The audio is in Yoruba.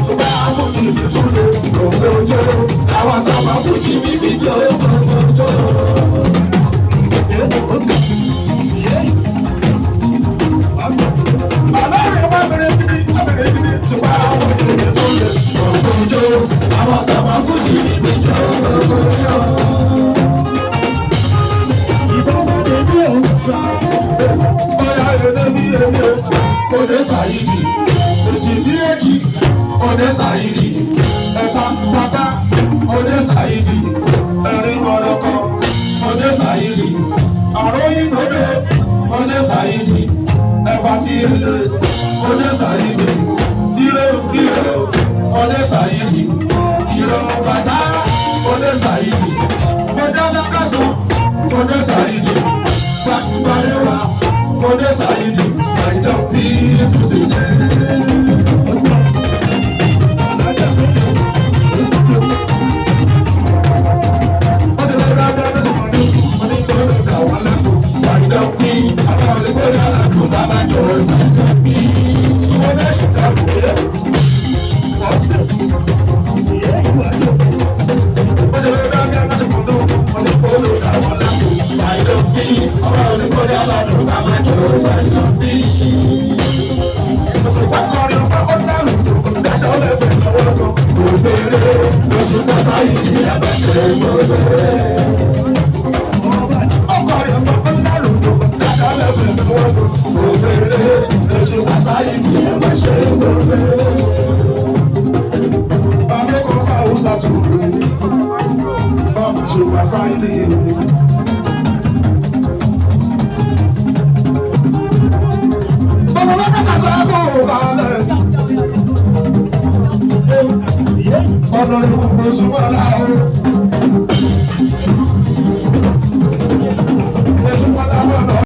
ṣùgbọ́n àwọn kìí tún lè gbogbo ojú àwọn sábà fújì bíbí jọ gbogbo ojú. Bàbá rẹ̀ wá bẹ̀rẹ̀ bíbí ṣùgbọ́n àwọn kìí tún lè gbogbo ojú àwọn sábà fújì bíbí jọ gbogbo ojú. Ìbọn bá dé bí òun sá. Bóyá ẹ̀rẹ́ bí ẹ̀rẹ́ Ode Saidi, Ojibieji, Ode Saidi, Ẹ̀ka Pátá, Ode Saidi, Ẹ̀rín Mọ̀rọ̀kọ̀, Ode Saidi, Àròyìn Gbòdò, Ode Saidi, Ẹ̀fà tí èlé, Ode Saidi, Ìrè Ode Saidi, Ìrè Bàtà, Ode Saidi, Bọ́jà Lákàsó, Ode Saidi, Sàkúbárẹ́wà, Ode Saidi, Side of peace today. Ọ̀dọ̀ ni mo sún wà láàárọ̀.